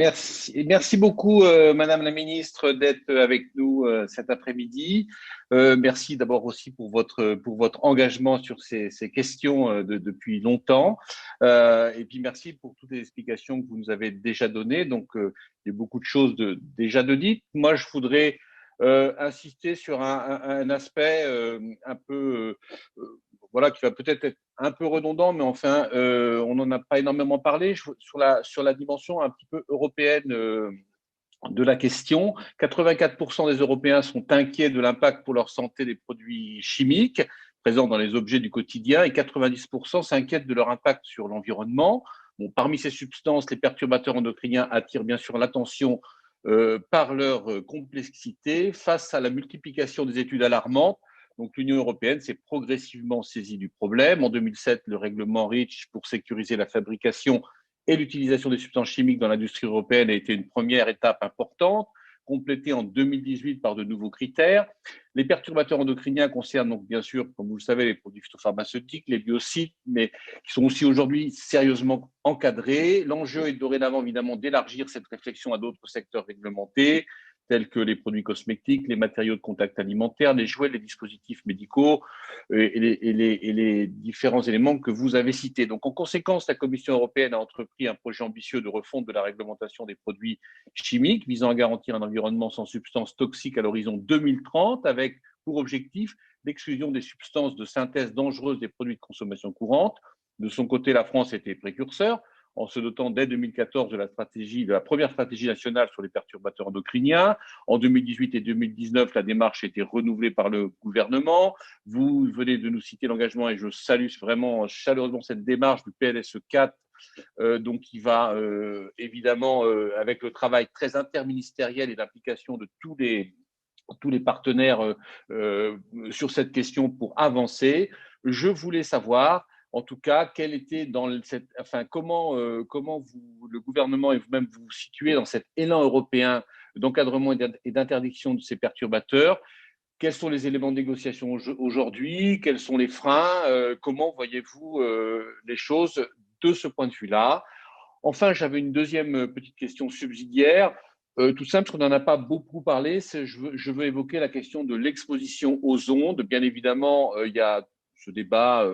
Merci beaucoup, Madame la Ministre, d'être avec nous cet après-midi. Merci d'abord aussi pour votre engagement sur ces questions depuis longtemps. Et puis merci pour toutes les explications que vous nous avez déjà données. Donc, il y a beaucoup de choses déjà de dites. Moi, je voudrais insister sur un aspect un peu voilà, qui va peut-être être un peu redondant, mais enfin, on n'en a pas énormément parlé sur la dimension un petit peu européenne de la question. 84% des Européens sont inquiets de l'impact pour leur santé des produits chimiques présents dans les objets du quotidien et 90% s'inquiètent de leur impact sur l'environnement. Bon, parmi ces substances, les perturbateurs endocriniens attirent bien sûr l'attention par leur complexité face à la multiplication des études alarmantes. Donc, l'Union européenne s'est progressivement saisie du problème. En 2007, le règlement REACH pour sécuriser la fabrication et l'utilisation des substances chimiques dans l'industrie européenne a été une première étape importante, complétée en 2018 par de nouveaux critères. Les perturbateurs endocriniens concernent donc bien sûr, comme vous le savez, les produits phytopharmaceutiques, les biocides, mais qui sont aussi aujourd'hui sérieusement encadrés. L'enjeu est dorénavant évidemment d'élargir cette réflexion à d'autres secteurs réglementés, tels que les produits cosmétiques, les matériaux de contact alimentaire, les jouets, les dispositifs médicaux et les différents éléments que vous avez cités. Donc, en conséquence, la Commission européenne a entrepris un projet ambitieux de refonte de la réglementation des produits chimiques visant à garantir un environnement sans substances toxiques à l'horizon 2030, avec pour objectif l'exclusion des substances de synthèse dangereuses des produits de consommation courante. De son côté, la France était précurseur en se dotant dès 2014 de la première stratégie nationale sur les perturbateurs endocriniens. En 2018 et 2019, la démarche a été renouvelée par le gouvernement. Vous venez de nous citer l'engagement et je salue vraiment chaleureusement cette démarche du PLSE 4 donc qui va évidemment avec le travail très interministériel et l'implication de tous les partenaires sur cette question pour avancer. Je voulais savoir, en tout cas, quel était comment le gouvernement et vous-même vous situez dans cet élan européen d'encadrement et d'interdiction de ces perturbateurs. Quels sont les éléments de négociation aujourd'hui? Quels sont les freins? Comment voyez-vous les choses de ce point de vue-là? Enfin, j'avais une deuxième petite question subsidiaire. Tout simple, parce qu'on n'en a pas beaucoup parlé, je veux évoquer la question de l'exposition aux ondes. Bien évidemment, il y a ce débat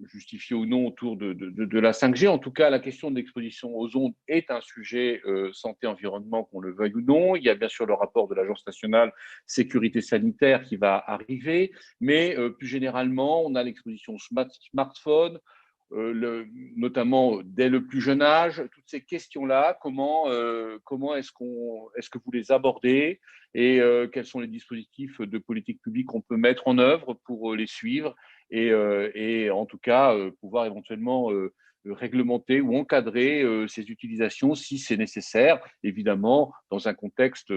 justifié ou non autour de la 5G. En tout cas, la question de l'exposition aux ondes est un sujet santé-environnement, qu'on le veuille ou non. Il y a bien sûr le rapport de l'Agence nationale sécurité sanitaire qui va arriver, mais plus généralement, on a l'exposition smartphone, notamment dès le plus jeune âge, toutes ces questions-là, comment est-ce que vous les abordez et quels sont les dispositifs de politique publique qu'on peut mettre en œuvre pour les suivre et en tout cas pouvoir éventuellement réglementer ou encadrer ces utilisations si c'est nécessaire, évidemment dans un contexte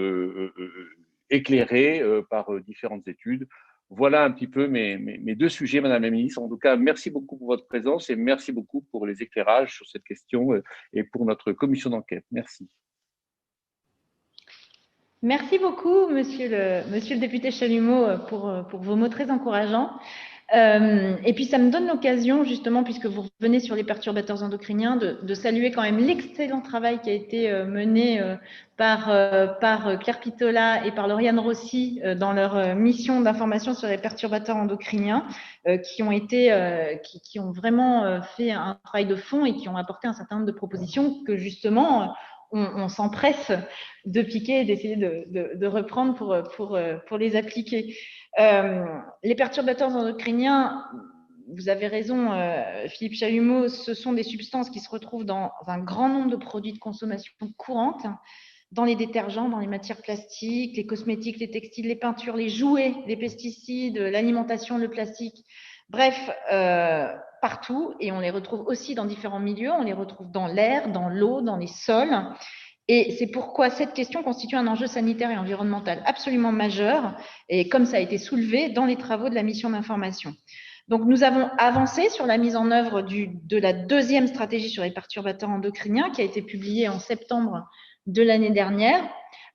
éclairé par différentes études. Voilà un petit peu mes deux sujets, Madame la Ministre. En tout cas, merci beaucoup pour votre présence et merci beaucoup pour les éclairages sur cette question et pour notre commission d'enquête. Merci. Merci beaucoup, monsieur le député Chalumeau, pour vos mots très encourageants. Et puis, ça me donne l'occasion, justement, puisque vous revenez sur les perturbateurs endocriniens, de saluer quand même l'excellent travail qui a été mené par Claire Pitola et par Lauriane Rossi dans leur mission d'information sur les perturbateurs endocriniens, qui ont vraiment fait un travail de fond et qui ont apporté un certain nombre de propositions que, justement, on s'empresse de piquer et d'essayer de reprendre pour les appliquer. Les perturbateurs endocriniens, vous avez raison, Philippe Chalumeau, ce sont des substances qui se retrouvent dans un grand nombre de produits de consommation courante, dans les détergents, dans les matières plastiques, les cosmétiques, les textiles, les peintures, les jouets, les pesticides, l'alimentation, le plastique. Bref, partout, et on les retrouve aussi dans différents milieux, on les retrouve dans l'air, dans l'eau, dans les sols. Et c'est pourquoi cette question constitue un enjeu sanitaire et environnemental absolument majeur, et comme ça a été soulevé dans les travaux de la mission d'information. Donc, nous avons avancé sur la mise en œuvre de la deuxième stratégie sur les perturbateurs endocriniens qui a été publiée en septembre de l'année dernière.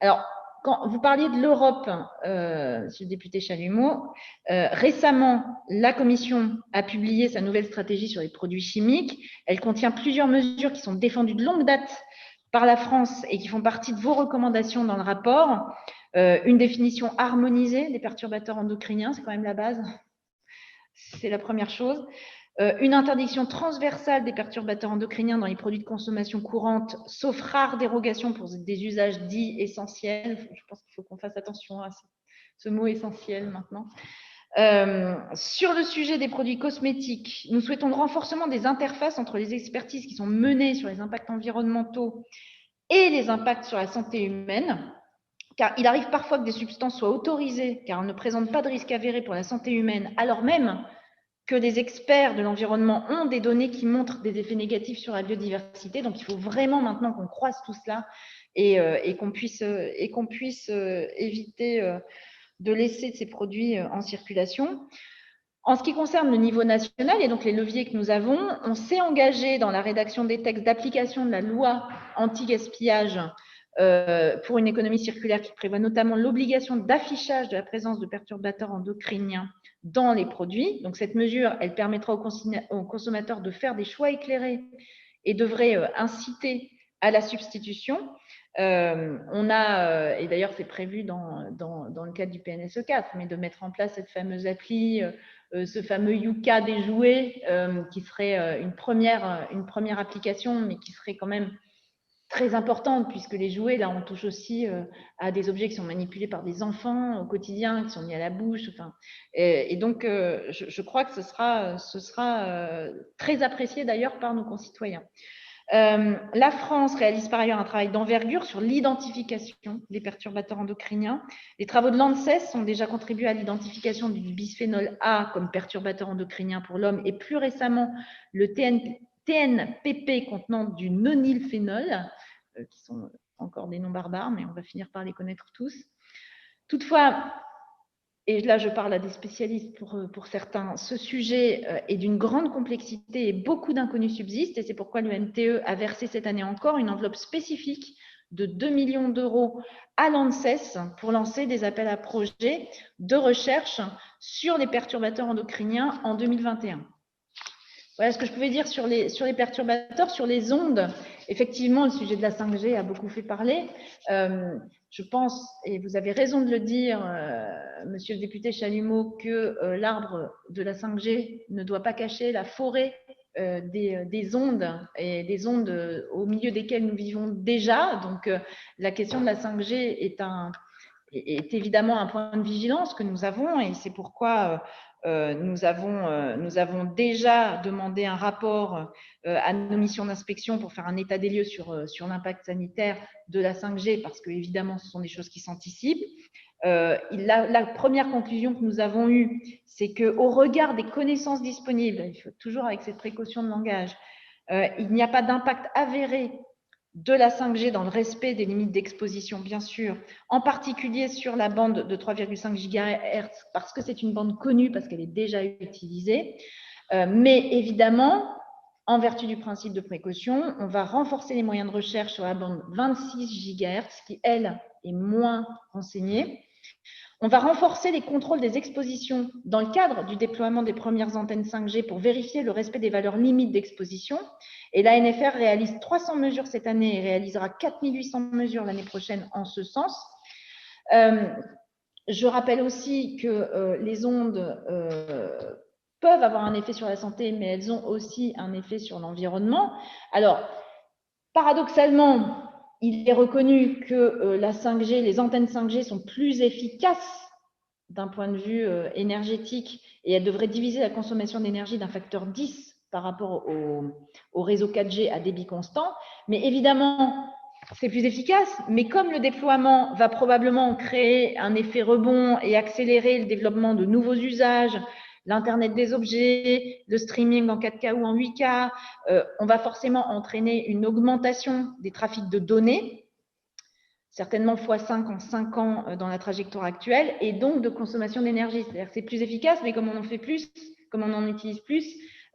Alors, quand vous parliez de l'Europe, monsieur le député Chalumeau, récemment, la Commission a publié sa nouvelle stratégie sur les produits chimiques. Elle contient plusieurs mesures qui sont défendues de longue date par la France et qui font partie de vos recommandations dans le rapport. Une définition harmonisée des perturbateurs endocriniens, c'est quand même la base. C'est la première chose. Une interdiction transversale des perturbateurs endocriniens dans les produits de consommation courante, sauf rares dérogations pour des usages dits essentiels. Je pense qu'il faut qu'on fasse attention à ce mot essentiel maintenant. Sur le sujet des produits cosmétiques, nous souhaitons le renforcement des interfaces entre les expertises qui sont menées sur les impacts environnementaux et les impacts sur la santé humaine, car il arrive parfois que des substances soient autorisées car elles ne présentent pas de risque avéré pour la santé humaine, alors même que des experts de l'environnement ont des données qui montrent des effets négatifs sur la biodiversité. Donc, il faut vraiment maintenant qu'on croise tout cela et qu'on puisse éviter de laisser ces produits en circulation. En ce qui concerne le niveau national et donc les leviers que nous avons, on s'est engagé dans la rédaction des textes d'application de la loi anti-gaspillage pour une économie circulaire qui prévoit notamment l'obligation d'affichage de la présence de perturbateurs endocriniens dans les produits. Donc cette mesure, elle permettra aux consommateurs de faire des choix éclairés et devrait inciter à la substitution. On a, et d'ailleurs c'est prévu dans le cadre du PNSE 4, mais de mettre en place cette fameuse appli, ce fameux Yuka des jouets, qui serait une première application, mais qui serait quand même très importante, puisque les jouets, là, on touche aussi à des objets qui sont manipulés par des enfants au quotidien, qui sont mis à la bouche. Enfin, et donc, je crois que ce sera très apprécié d'ailleurs par nos concitoyens. La France réalise par ailleurs un travail d'envergure sur l'identification des perturbateurs endocriniens. Les travaux de l'ANSES ont déjà contribué à l'identification du bisphénol A comme perturbateur endocrinien pour l'homme et plus récemment le TNPP contenant du nonylphénol, qui sont encore des noms barbares, mais on va finir par les connaître tous. Toutefois, et là je parle à des spécialistes pour certains, ce sujet est d'une grande complexité et beaucoup d'inconnus subsistent, et c'est pourquoi l'UMTE a versé cette année encore une enveloppe spécifique de 2 millions d'euros à l'ANSES pour lancer des appels à projets de recherche sur les perturbateurs endocriniens en 2021. Voilà ce que je pouvais dire sur les perturbateurs, sur les ondes. Effectivement, le sujet de la 5G a beaucoup fait parler. Je pense, et vous avez raison de le dire, monsieur le député Chalumeau, que l'arbre de la 5G ne doit pas cacher la forêt des ondes et des ondes au milieu desquelles nous vivons déjà. Donc, la question de la 5G est évidemment un point de vigilance que nous avons, et c'est pourquoi nous avons déjà demandé un rapport à nos missions d'inspection pour faire un état des lieux sur l'impact sanitaire de la 5G, parce que évidemment ce sont des choses qui s'anticipent. La première conclusion que nous avons eue, c'est qu'au regard des connaissances disponibles, il faut toujours avec cette précaution de langage, il n'y a pas d'impact avéré de la 5G dans le respect des limites d'exposition, bien sûr, en particulier sur la bande de 3,5 GHz, parce que c'est une bande connue, parce qu'elle est déjà utilisée. Mais évidemment, en vertu du principe de précaution, on va renforcer les moyens de recherche sur la bande 26 GHz, qui, elle, est moins renseignée. On va renforcer les contrôles des expositions dans le cadre du déploiement des premières antennes 5G pour vérifier le respect des valeurs limites d'exposition. Et l'ANFR réalise 300 mesures cette année et réalisera 4800 mesures l'année prochaine en ce sens. Je rappelle aussi que les ondes peuvent avoir un effet sur la santé, mais elles ont aussi un effet sur l'environnement. Alors, paradoxalement, il est reconnu que la 5G, les antennes 5G sont plus efficaces d'un point de vue énergétique, et elles devraient diviser la consommation d'énergie d'un facteur 10 par rapport au réseau 4G à débit constant. Mais évidemment, c'est plus efficace, mais comme le déploiement va probablement créer un effet rebond et accélérer le développement de nouveaux usages, l'Internet des objets, le streaming en 4K ou en 8K, on va forcément entraîner une augmentation des trafics de données, certainement x5 en 5 ans dans la trajectoire actuelle, et donc de consommation d'énergie. C'est-à-dire que c'est plus efficace, mais comme on en fait plus, comme on en utilise plus,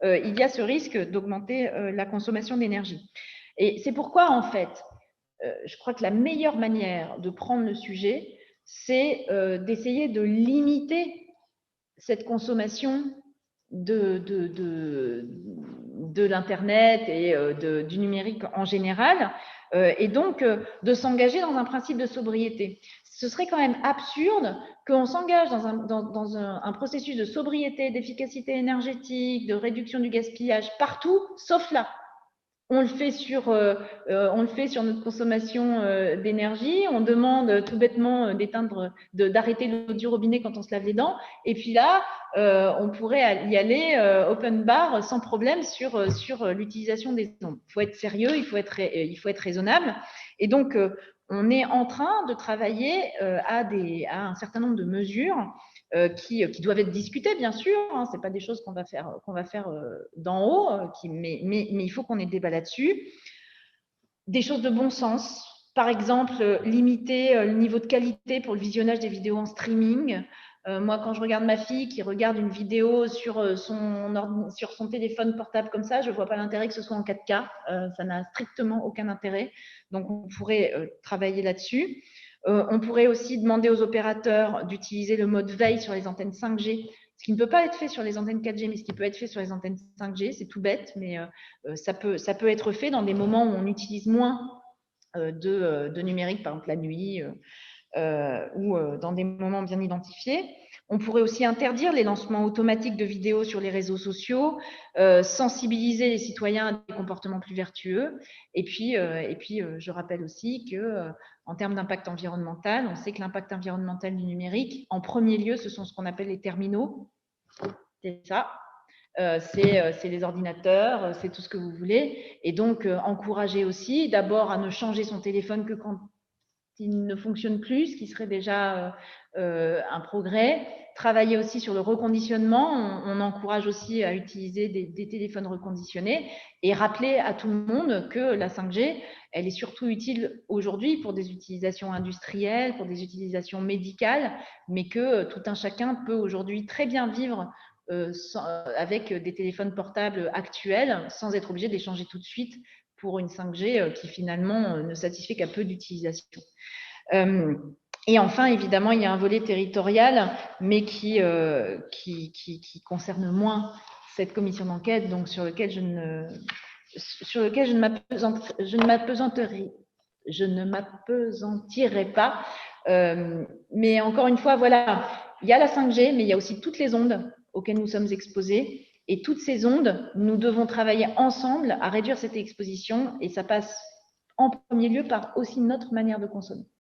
il y a ce risque d'augmenter la consommation d'énergie. Et c'est pourquoi, en fait, je crois que la meilleure manière de prendre le sujet, c'est d'essayer de limiter cette consommation de l'Internet et du numérique en général, et donc de s'engager dans un principe de sobriété. Ce serait quand même absurde qu'on s'engage dans un processus de sobriété, d'efficacité énergétique, de réduction du gaspillage partout, sauf là. On le fait sur notre consommation d'énergie. On demande tout bêtement d'arrêter l'eau du robinet quand on se lave les dents. Et puis là, on pourrait y aller open bar sans problème sur l'utilisation des ondes. Il faut être sérieux, il faut être raisonnable. Et donc, on est en train de travailler à un certain nombre de mesures qui doivent être discutées, bien sûr. Hein, c'est pas des choses qu'on va faire d'en haut, mais il faut qu'on ait débat là-dessus. Des choses de bon sens. Par exemple, limiter le niveau de qualité pour le visionnage des vidéos en streaming. Moi, quand je regarde ma fille qui regarde une vidéo sur son téléphone portable comme ça, je ne vois pas l'intérêt que ce soit en 4K. Ça n'a strictement aucun intérêt. Donc, on pourrait travailler là-dessus. On pourrait aussi demander aux opérateurs d'utiliser le mode veille sur les antennes 5G, ce qui ne peut pas être fait sur les antennes 4G, mais ce qui peut être fait sur les antennes 5G. C'est tout bête, mais ça peut être fait dans des moments où on utilise moins de numérique, par exemple la nuit, ou dans des moments bien identifiés. On pourrait aussi interdire les lancements automatiques de vidéos sur les réseaux sociaux, sensibiliser les citoyens à des comportements plus vertueux. Et puis je rappelle aussi que en termes d'impact environnemental, on sait que l'impact environnemental du numérique, en premier lieu, ce sont ce qu'on appelle les terminaux. C'est ça. C'est les ordinateurs, c'est tout ce que vous voulez. Et donc, encourager aussi d'abord à ne changer son téléphone que quand il ne fonctionne plus, ce qui serait déjà un progrès. Travailler aussi sur le reconditionnement. On encourage aussi à utiliser des téléphones reconditionnés et rappeler à tout le monde que la 5G, elle est surtout utile aujourd'hui pour des utilisations industrielles, pour des utilisations médicales, mais que tout un chacun peut aujourd'hui très bien vivre avec des téléphones portables actuels sans être obligé de les changer tout de suite pour une 5G qui finalement ne satisfait qu'à peu d'utilisation. Et enfin, évidemment, il y a un volet territorial, mais qui concerne moins cette commission d'enquête, donc sur lequel je ne m'appesantirai pas. Mais encore une fois, voilà, il y a la 5G, mais il y a aussi toutes les ondes auxquelles nous sommes exposés. Et toutes ces ondes, nous devons travailler ensemble à réduire cette exposition, et ça passe en premier lieu par aussi notre manière de consommer.